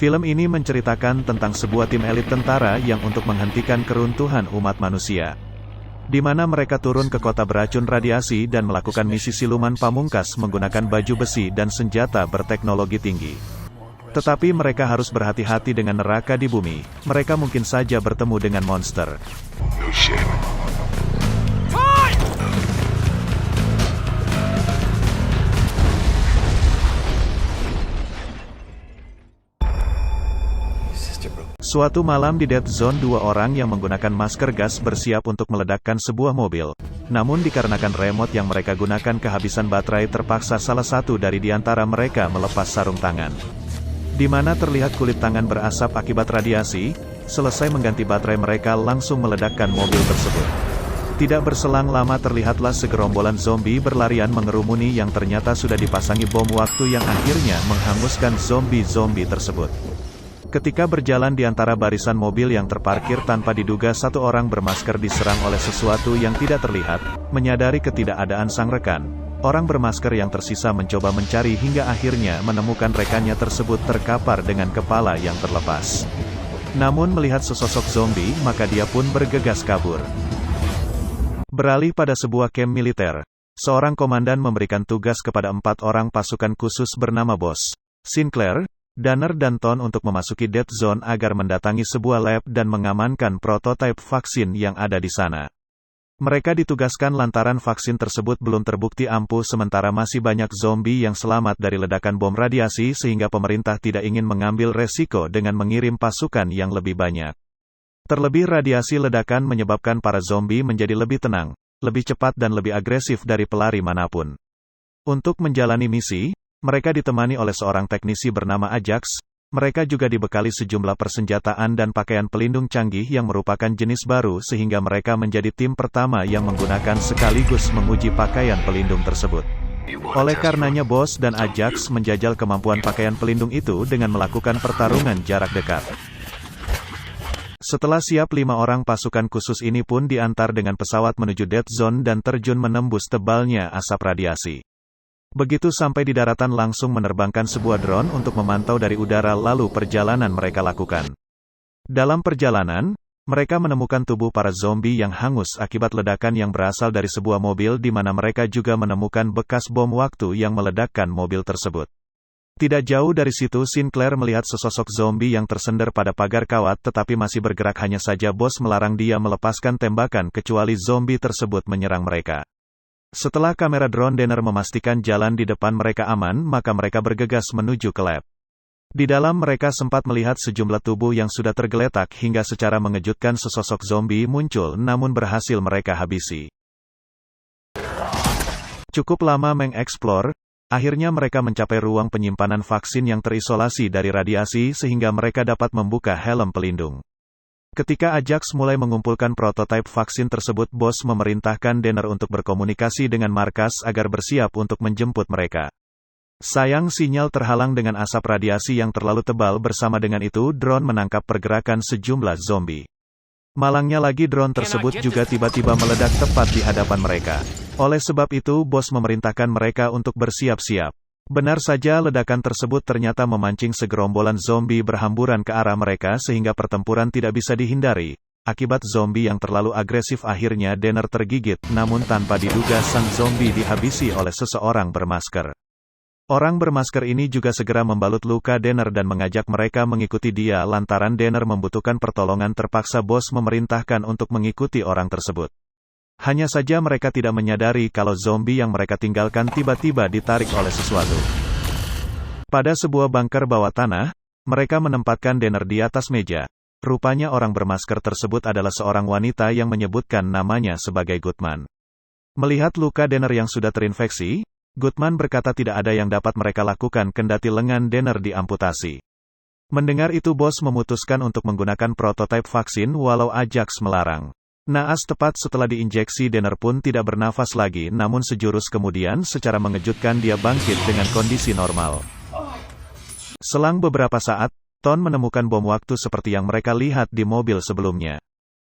Film ini menceritakan tentang sebuah tim elit tentara yang untuk menghentikan keruntuhan umat manusia, di mana mereka turun ke kota beracun radiasi dan melakukan misi siluman pamungkas menggunakan baju besi dan senjata berteknologi tinggi. Tetapi mereka harus berhati-hati dengan neraka di bumi, mereka mungkin saja bertemu dengan monster. Suatu malam di Dead Zone, dua orang yang menggunakan masker gas bersiap untuk meledakkan sebuah mobil. Namun dikarenakan remote yang mereka gunakan kehabisan baterai, terpaksa salah satu dari di antara mereka melepas sarung tangan, di mana terlihat kulit tangan berasap akibat radiasi. Selesai mengganti baterai, mereka langsung meledakkan mobil tersebut. Tidak berselang lama terlihatlah segerombolan zombie berlarian mengerumuni yang ternyata sudah dipasangi bom waktu yang akhirnya menghanguskan zombie-zombie tersebut. Ketika berjalan di antara barisan mobil yang terparkir, tanpa diduga satu orang bermasker diserang oleh sesuatu yang tidak terlihat. Menyadari ketidakadaan sang rekan, orang bermasker yang tersisa mencoba mencari hingga akhirnya menemukan rekannya tersebut terkapar dengan kepala yang terlepas. Namun melihat sesosok zombie, maka dia pun bergegas kabur. Beralih pada sebuah kamp militer, seorang komandan memberikan tugas kepada 4 orang pasukan khusus bernama Bos, Sinclair, Danner dan Ton untuk memasuki Dead Zone agar mendatangi sebuah lab dan mengamankan prototipe vaksin yang ada di sana. Mereka ditugaskan lantaran vaksin tersebut belum terbukti ampuh, sementara masih banyak zombie yang selamat dari ledakan bom radiasi, sehingga pemerintah tidak ingin mengambil resiko dengan mengirim pasukan yang lebih banyak. Terlebih radiasi ledakan menyebabkan para zombie menjadi lebih tenang, lebih cepat dan lebih agresif dari pelari manapun. Untuk menjalani misi, mereka ditemani oleh seorang teknisi bernama Ajax. Mereka juga dibekali sejumlah persenjataan dan pakaian pelindung canggih yang merupakan jenis baru, sehingga mereka menjadi tim pertama yang menggunakan sekaligus menguji pakaian pelindung tersebut. Oleh karenanya Bos dan Ajax menjajal kemampuan pakaian pelindung itu dengan melakukan pertarungan jarak dekat. Setelah siap, 5 orang pasukan khusus ini pun diantar dengan pesawat menuju Dead Zone dan terjun menembus tebalnya asap radiasi. Begitu sampai di daratan, langsung menerbangkan sebuah drone untuk memantau dari udara, lalu perjalanan mereka lakukan. Dalam perjalanan, mereka menemukan tubuh para zombie yang hangus akibat ledakan yang berasal dari sebuah mobil, di mana mereka juga menemukan bekas bom waktu yang meledakkan mobil tersebut. Tidak jauh dari situ, Sinclair melihat sesosok zombie yang tersender pada pagar kawat tetapi masih bergerak, hanya saja Bos melarang dia melepaskan tembakan kecuali zombie tersebut menyerang mereka. Setelah kamera drone Danner memastikan jalan di depan mereka aman, maka mereka bergegas menuju ke lab. Di dalam mereka sempat melihat sejumlah tubuh yang sudah tergeletak, hingga secara mengejutkan sesosok zombie muncul, namun berhasil mereka habisi. Cukup lama mengeksplor, akhirnya mereka mencapai ruang penyimpanan vaksin yang terisolasi dari radiasi sehingga mereka dapat membuka helm pelindung. Ketika Ajax mulai mengumpulkan prototipe vaksin tersebut, Bos memerintahkan Danner untuk berkomunikasi dengan markas agar bersiap untuk menjemput mereka. Sayang, sinyal terhalang dengan asap radiasi yang terlalu tebal. Bersama dengan itu, drone menangkap pergerakan sejumlah zombie. Malangnya lagi, drone tersebut juga tiba-tiba meledak tepat di hadapan mereka. Oleh sebab itu, Bos memerintahkan mereka untuk bersiap-siap. Benar saja, ledakan tersebut ternyata memancing segerombolan zombie berhamburan ke arah mereka sehingga pertempuran tidak bisa dihindari. Akibat zombie yang terlalu agresif, akhirnya Danner tergigit, namun tanpa diduga sang zombie dihabisi oleh seseorang bermasker. Orang bermasker ini juga segera membalut luka Danner dan mengajak mereka mengikuti dia. Lantaran Danner membutuhkan pertolongan, terpaksa Bos memerintahkan untuk mengikuti orang tersebut. Hanya saja mereka tidak menyadari kalau zombie yang mereka tinggalkan tiba-tiba ditarik oleh sesuatu. Pada sebuah bunker bawah tanah, mereka menempatkan Danner di atas meja. Rupanya orang bermasker tersebut adalah seorang wanita yang menyebutkan namanya sebagai Goodman. Melihat luka Danner yang sudah terinfeksi, Goodman berkata tidak ada yang dapat mereka lakukan kendati lengan Danner diamputasi. Mendengar itu, Bos memutuskan untuk menggunakan prototipe vaksin walau Ajax melarang. Naas, tepat setelah diinjeksi, Danner pun tidak bernafas lagi, namun sejurus kemudian secara mengejutkan dia bangkit dengan kondisi normal. Selang beberapa saat, Ton menemukan bom waktu seperti yang mereka lihat di mobil sebelumnya.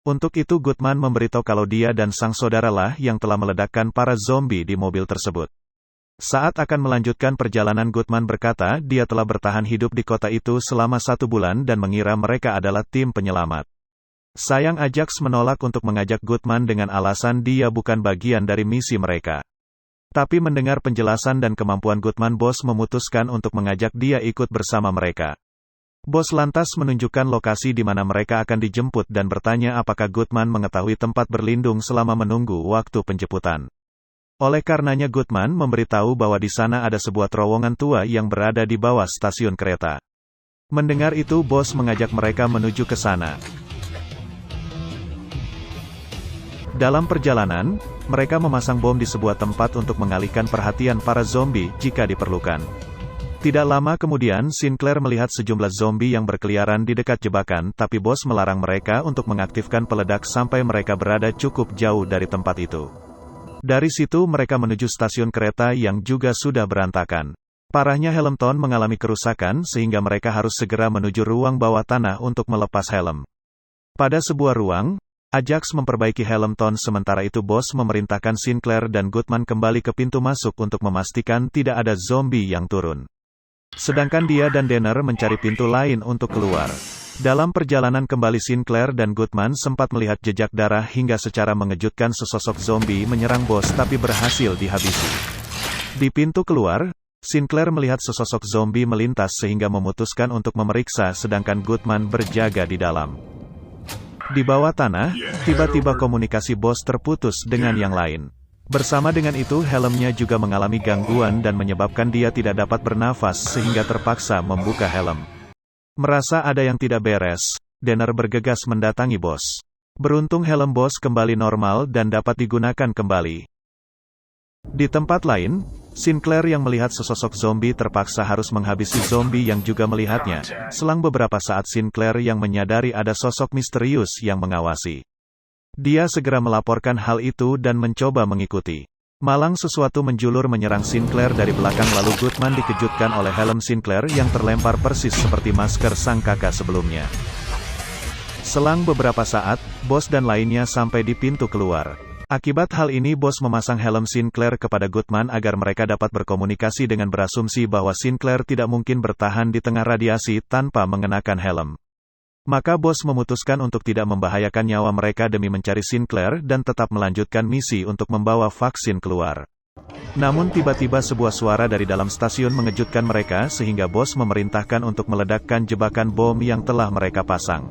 Untuk itu Goodman memberitahu kalau dia dan sang saudaralah yang telah meledakkan para zombie di mobil tersebut. Saat akan melanjutkan perjalanan, Goodman berkata dia telah bertahan hidup di kota itu selama 1 bulan dan mengira mereka adalah tim penyelamat. Sayang, Ajax menolak untuk mengajak Goodman dengan alasan dia bukan bagian dari misi mereka. Tapi mendengar penjelasan dan kemampuan Goodman, bos memutuskan untuk mengajak dia ikut bersama mereka. Bos lantas menunjukkan lokasi di mana mereka akan dijemput dan bertanya apakah Goodman mengetahui tempat berlindung selama menunggu waktu penjemputan. Oleh karenanya Goodman memberitahu bahwa di sana ada sebuah terowongan tua yang berada di bawah stasiun kereta. Mendengar itu, bos mengajak mereka menuju ke sana. Dalam perjalanan, mereka memasang bom di sebuah tempat untuk mengalihkan perhatian para zombie jika diperlukan. Tidak lama kemudian, Sinclair melihat sejumlah zombie yang berkeliaran di dekat jebakan, tapi bos melarang mereka untuk mengaktifkan peledak sampai mereka berada cukup jauh dari tempat itu. Dari situ mereka menuju stasiun kereta yang juga sudah berantakan. Parahnya helm Ton mengalami kerusakan sehingga mereka harus segera menuju ruang bawah tanah untuk melepas helm. Pada sebuah ruang, Ajax memperbaiki helm Ton, sementara itu bos memerintahkan Sinclair dan Goodman kembali ke pintu masuk untuk memastikan tidak ada zombie yang turun. Sedangkan dia dan Danner mencari pintu lain untuk keluar. Dalam perjalanan kembali, Sinclair dan Goodman sempat melihat jejak darah hingga secara mengejutkan sesosok zombie menyerang bos tapi berhasil dihabisi. Di pintu keluar, Sinclair melihat sesosok zombie melintas sehingga memutuskan untuk memeriksa sedangkan Goodman berjaga di dalam. Di bawah tanah, tiba-tiba komunikasi bos terputus dengan yang lain. Bersama dengan itu helmnya juga mengalami gangguan dan menyebabkan dia tidak dapat bernafas sehingga terpaksa membuka helm. Merasa ada yang tidak beres, Danner bergegas mendatangi bos. Beruntung helm bos kembali normal dan dapat digunakan kembali. Di tempat lain, Sinclair yang melihat sesosok zombie terpaksa harus menghabisi zombie yang juga melihatnya. Selang beberapa saat, Sinclair yang menyadari ada sosok misterius yang mengawasi. Dia segera melaporkan hal itu dan mencoba mengikuti. Malang sesuatu menjulur menyerang Sinclair dari belakang, lalu Goodman dikejutkan oleh helm Sinclair yang terlempar persis seperti masker sang kakak sebelumnya. Selang beberapa saat, bos dan lainnya sampai di pintu keluar. Akibat hal ini bos memasang helm Sinclair kepada Goodman agar mereka dapat berkomunikasi dengan berasumsi bahwa Sinclair tidak mungkin bertahan di tengah radiasi tanpa mengenakan helm. Maka bos memutuskan untuk tidak membahayakan nyawa mereka demi mencari Sinclair dan tetap melanjutkan misi untuk membawa vaksin keluar. Namun tiba-tiba sebuah suara dari dalam stasiun mengejutkan mereka sehingga bos memerintahkan untuk meledakkan jebakan bom yang telah mereka pasang.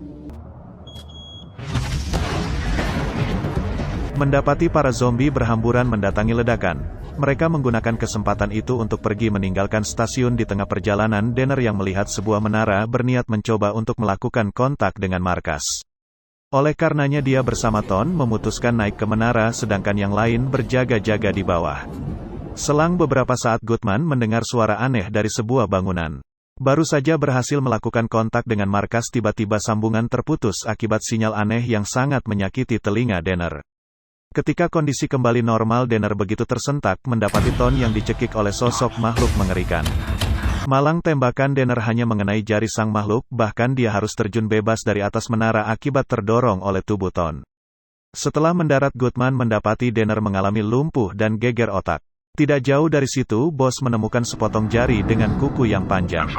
Mendapati para zombie berhamburan mendatangi ledakan, mereka menggunakan kesempatan itu untuk pergi meninggalkan stasiun. Di tengah perjalanan, Danner yang melihat sebuah menara berniat mencoba untuk melakukan kontak dengan markas. Oleh karenanya dia bersama Ton memutuskan naik ke menara sedangkan yang lain berjaga-jaga di bawah. Selang beberapa saat Goodman mendengar suara aneh dari sebuah bangunan. Baru saja berhasil melakukan kontak dengan markas, tiba-tiba sambungan terputus akibat sinyal aneh yang sangat menyakiti telinga Danner. Ketika kondisi kembali normal, Danner begitu tersentak mendapati Ton yang dicekik oleh sosok makhluk mengerikan. Malang tembakan Danner hanya mengenai jari sang makhluk, bahkan dia harus terjun bebas dari atas menara akibat terdorong oleh tubuh Ton. Setelah mendarat, Goodman mendapati Danner mengalami lumpuh dan geger otak. Tidak jauh dari situ, bos menemukan sepotong jari dengan kuku yang panjang.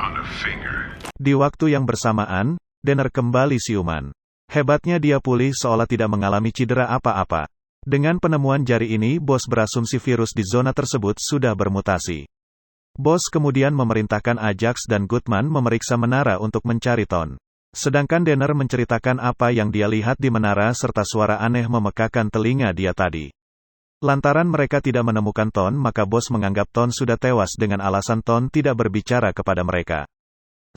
Di waktu yang bersamaan, Danner kembali siuman. Hebatnya dia pulih seolah tidak mengalami cedera apa-apa. Dengan penemuan jari ini, bos berasumsi virus di zona tersebut sudah bermutasi. Bos kemudian memerintahkan Ajax dan Goodman memeriksa menara untuk mencari Ton. Sedangkan Danner menceritakan apa yang dia lihat di menara serta suara aneh memekakan telinga dia tadi. Lantaran mereka tidak menemukan Ton, maka bos menganggap Ton sudah tewas dengan alasan Ton tidak berbicara kepada mereka.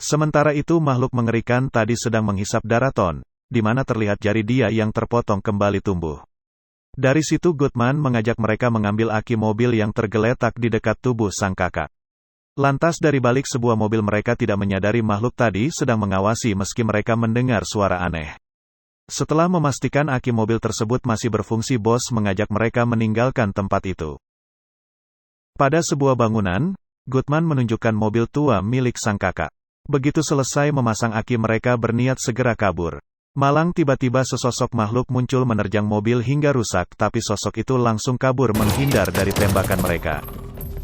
Sementara itu makhluk mengerikan tadi sedang menghisap darah Ton, di mana terlihat jari dia yang terpotong kembali tumbuh. Dari situ Goodman mengajak mereka mengambil aki mobil yang tergeletak di dekat tubuh sang kakak. Lantas dari balik sebuah mobil mereka tidak menyadari makhluk tadi sedang mengawasi meski mereka mendengar suara aneh. Setelah memastikan aki mobil tersebut masih berfungsi, bos mengajak mereka meninggalkan tempat itu. Pada sebuah bangunan, Goodman menunjukkan mobil tua milik sang kakak. Begitu selesai memasang aki, mereka berniat segera kabur. Malang tiba-tiba sesosok makhluk muncul menerjang mobil hingga rusak, tapi sosok itu langsung kabur menghindar dari tembakan mereka.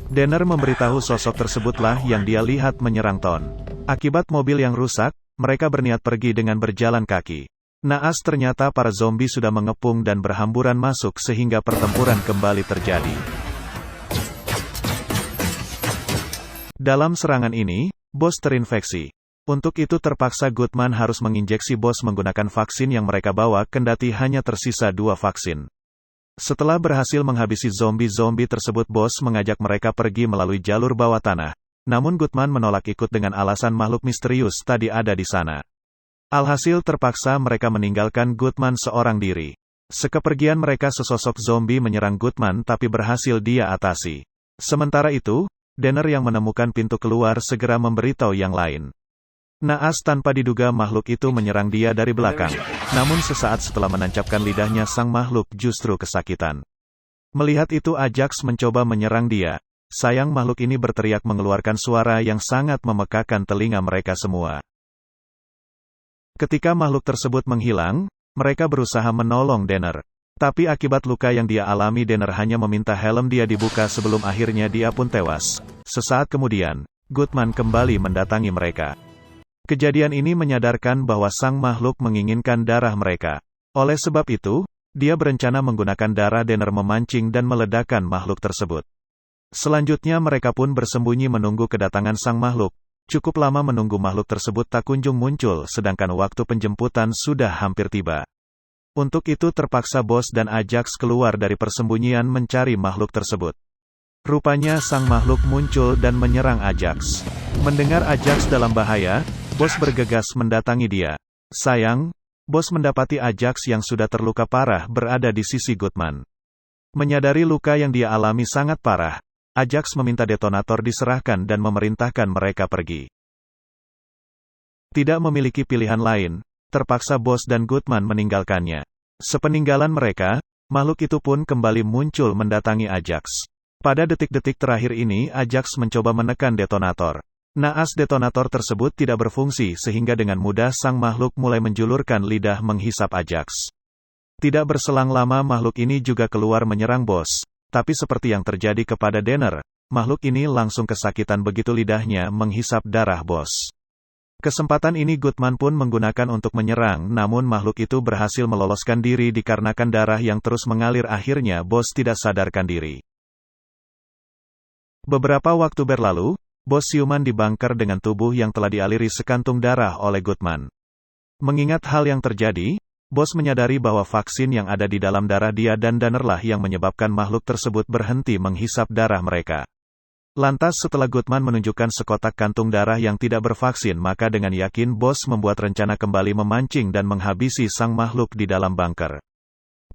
Danner memberitahu sosok tersebutlah yang dia lihat menyerang Ton. Akibat mobil yang rusak, mereka berniat pergi dengan berjalan kaki. Naas ternyata para zombie sudah mengepung dan berhamburan masuk sehingga pertempuran kembali terjadi. Dalam serangan ini, bos terinfeksi. Untuk itu terpaksa Goodman harus menginjeksi bos menggunakan vaksin yang mereka bawa kendati hanya tersisa 2 vaksin. Setelah berhasil menghabisi zombie-zombie tersebut, bos mengajak mereka pergi melalui jalur bawah tanah. Namun Goodman menolak ikut dengan alasan makhluk misterius tadi ada di sana. Alhasil terpaksa mereka meninggalkan Goodman seorang diri. Sekepergian mereka sesosok zombie menyerang Goodman tapi berhasil dia atasi. Sementara itu, Danner yang menemukan pintu keluar segera memberitahu yang lain. Naas tanpa diduga makhluk itu menyerang dia dari belakang. Namun sesaat setelah menancapkan lidahnya sang makhluk justru kesakitan. Melihat itu Ajax mencoba menyerang dia. Sayang makhluk ini berteriak mengeluarkan suara yang sangat memekakan telinga mereka semua. Ketika makhluk tersebut menghilang, mereka berusaha menolong Danner. Tapi akibat luka yang dia alami, Danner hanya meminta helm dia dibuka sebelum akhirnya dia pun tewas. Sesaat kemudian, Goodman kembali mendatangi mereka. Kejadian ini menyadarkan bahwa sang makhluk menginginkan darah mereka. Oleh sebab itu, dia berencana menggunakan darah Danner memancing dan meledakkan makhluk tersebut. Selanjutnya mereka pun bersembunyi menunggu kedatangan sang makhluk. Cukup lama menunggu makhluk tersebut tak kunjung muncul sedangkan waktu penjemputan sudah hampir tiba. Untuk itu terpaksa bos dan Ajax keluar dari persembunyian mencari makhluk tersebut. Rupanya sang makhluk muncul dan menyerang Ajax. Mendengar Ajax dalam bahaya, bos bergegas mendatangi dia. Sayang, bos mendapati Ajax yang sudah terluka parah berada di sisi Goodman. Menyadari luka yang dia alami sangat parah, Ajax meminta detonator diserahkan dan memerintahkan mereka pergi. Tidak memiliki pilihan lain, terpaksa bos dan Goodman meninggalkannya. Sepeninggalan mereka, makhluk itu pun kembali muncul mendatangi Ajax. Pada detik-detik terakhir ini Ajax mencoba menekan detonator. Naas detonator tersebut tidak berfungsi sehingga dengan mudah sang makhluk mulai menjulurkan lidah menghisap Ajax. Tidak berselang lama makhluk ini juga keluar menyerang bos. Tapi seperti yang terjadi kepada Danner, makhluk ini langsung kesakitan begitu lidahnya menghisap darah bos. Kesempatan ini Goodman pun menggunakan untuk menyerang, namun makhluk itu berhasil meloloskan diri dikarenakan darah yang terus mengalir. Akhirnya bos tidak sadarkan diri. Beberapa waktu berlalu, bos siuman di bunker dengan tubuh yang telah dialiri sekantung darah oleh Goodman. Mengingat hal yang terjadi, bos menyadari bahwa vaksin yang ada di dalam darah dia dan Dannerlah yang menyebabkan makhluk tersebut berhenti menghisap darah mereka. Lantas setelah Goodman menunjukkan sekotak kantung darah yang tidak bervaksin, maka dengan yakin bos membuat rencana kembali memancing dan menghabisi sang makhluk di dalam bunker.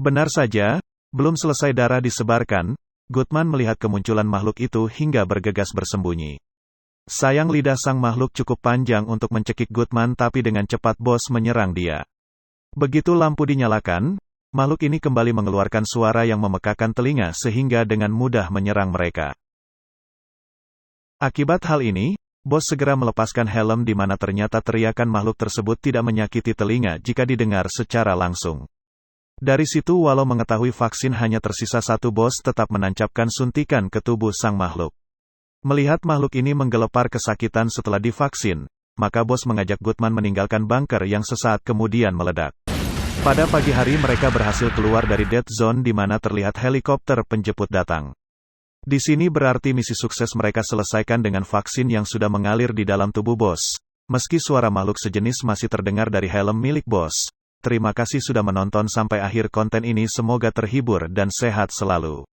Benar saja, belum selesai darah disebarkan, Goodman melihat kemunculan makhluk itu hingga bergegas bersembunyi. Sayang lidah sang makhluk cukup panjang untuk mencekik Goodman, tapi dengan cepat bos menyerang dia. Begitu lampu dinyalakan, makhluk ini kembali mengeluarkan suara yang memekakan telinga sehingga dengan mudah menyerang mereka. Akibat hal ini, bos segera melepaskan helm di mana ternyata teriakan makhluk tersebut tidak menyakiti telinga jika didengar secara langsung. Dari situ walau mengetahui vaksin hanya tersisa 1, bos tetap menancapkan suntikan ke tubuh sang makhluk. Melihat makhluk ini menggelepar kesakitan setelah divaksin, maka bos mengajak Goodman meninggalkan bunker yang sesaat kemudian meledak. Pada pagi hari mereka berhasil keluar dari dead zone di mana terlihat helikopter penjemput datang. Di sini berarti misi sukses mereka selesaikan dengan vaksin yang sudah mengalir di dalam tubuh bos. Meski suara makhluk sejenis masih terdengar dari helm milik bos. Terima kasih sudah menonton sampai akhir konten ini, semoga terhibur dan sehat selalu.